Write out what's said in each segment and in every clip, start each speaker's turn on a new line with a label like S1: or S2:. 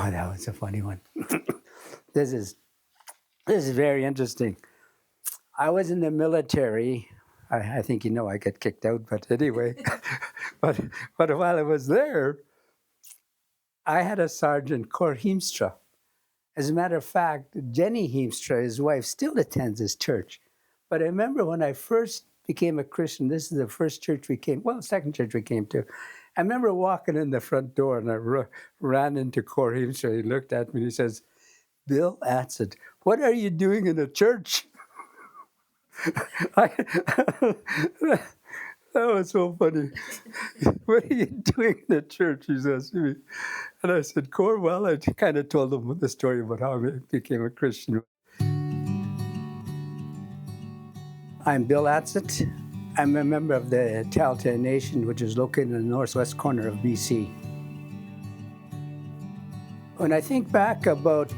S1: Oh, that was a funny one. This is very interesting. I was in the military. I think you know I got kicked out, but anyway. but while I was there, I had a sergeant, Cor Heemstra. As a matter of fact, Jenny Heemstra, his wife, still attends his church. But I remember when I first became a Christian, this is the first church we came, well, second church we came to. I remember walking in the front door and I ran into Cor Heemstra. He looked at me and he says, "Bill Adsit, what are you doing in a church?" That was so funny. "What are you doing in the church?" he says to me. And I said, "Cor, well," I kind of told him the story about how I became a Christian. I'm Bill Adsit. I'm a member of the Tahltan Nation, which is located in the northwest corner of BC. When I think back about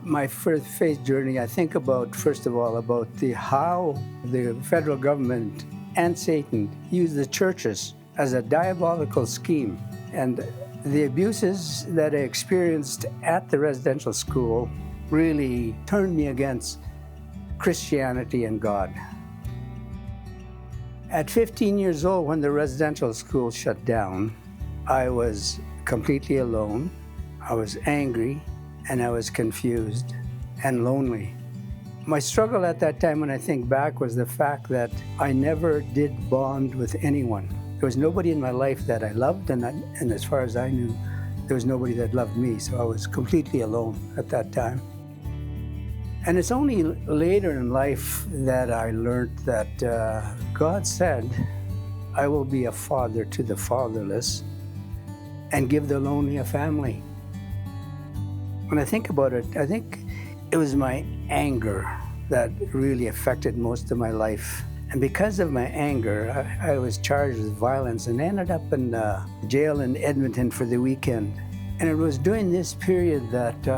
S1: my first faith journey, I think about, first of all, about how the federal government and Satan used the churches as a diabolical scheme. And the abuses that I experienced at the residential school really turned me against Christianity and God. At 15 years old, when the residential school shut down, I was completely alone. I was angry, and I was confused and lonely. My struggle at that time, when I think back, was the fact that I never did bond with anyone. There was nobody in my life that I loved, and as far as I knew, there was nobody that loved me, so I was completely alone at that time. And it's only later in life that I learned that God said, "I will be a father to the fatherless and give the lonely a family." When I think about it, I think it was my anger that really affected most of my life. And because of my anger, I was charged with violence and ended up in jail in Edmonton for the weekend. And it was during this period that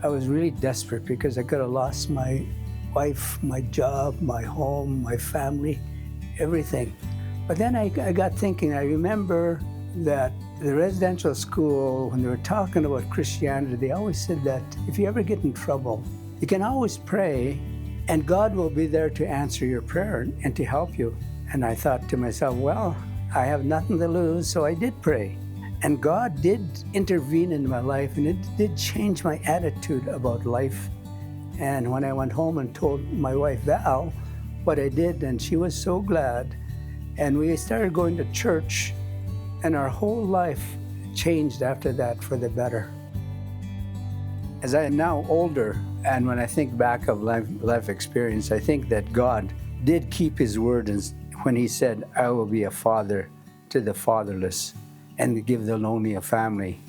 S1: I was really desperate because I could have lost my wife, my job, my home, my family, everything. But then I got thinking, I remember that the residential school, when they were talking about Christianity, they always said that if you ever get in trouble, you can always pray and God will be there to answer your prayer and to help you. And I thought to myself, well, I have nothing to lose, so I did pray. And God did intervene in my life, and it did change my attitude about life. And when I went home and told my wife, Val, what I did, and she was so glad. And we started going to church, and our whole life changed after that for the better. As I am now older, and when I think back of life experience, I think that God did keep his word when he said, "I will be a father to the fatherless and give the lonely a family."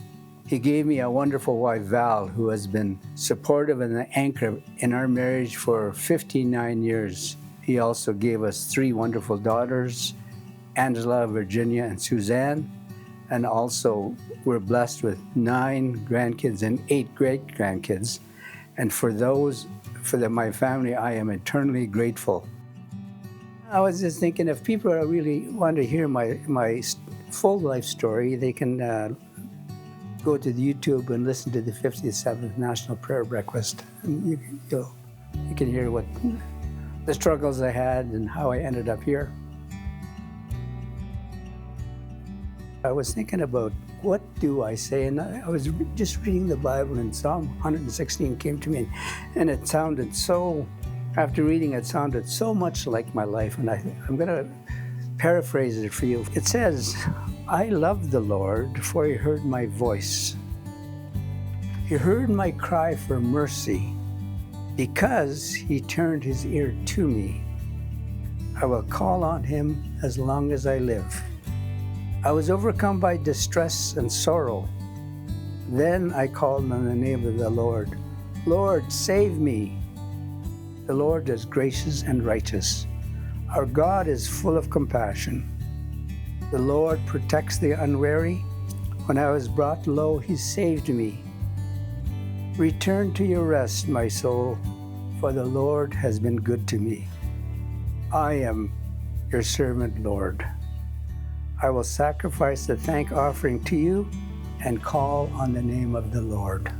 S1: He gave me a wonderful wife, Val, who has been supportive and an anchor in our marriage for 59 years. He also gave us 3 wonderful daughters, Angela, Virginia, and Suzanne. And also, we're blessed with 9 grandkids and 8 great-grandkids. And for my family, I am eternally grateful. I was just thinking, if people really want to hear my full life story, they can go to the YouTube and listen to the 57th National Prayer Breakfast. And you can hear what the struggles I had and how I ended up here. I was thinking about, what do I say? And I was just reading the Bible, and Psalm 116 came to me, and it sounded so, after reading it, sounded so much like my life. And I'm going to paraphrase it for you. It says, "I love the Lord, for he heard my voice. He heard my cry for mercy, because he turned his ear to me. I will call on him as long as I live. I was overcome by distress and sorrow. Then I called on the name of the Lord. Lord, save me. The Lord is gracious and righteous. Our God is full of compassion. The Lord protects the unwary. When I was brought low, he saved me. Return to your rest, my soul, for the Lord has been good to me. I am your servant, Lord. I will sacrifice the thank offering to you and call on the name of the Lord.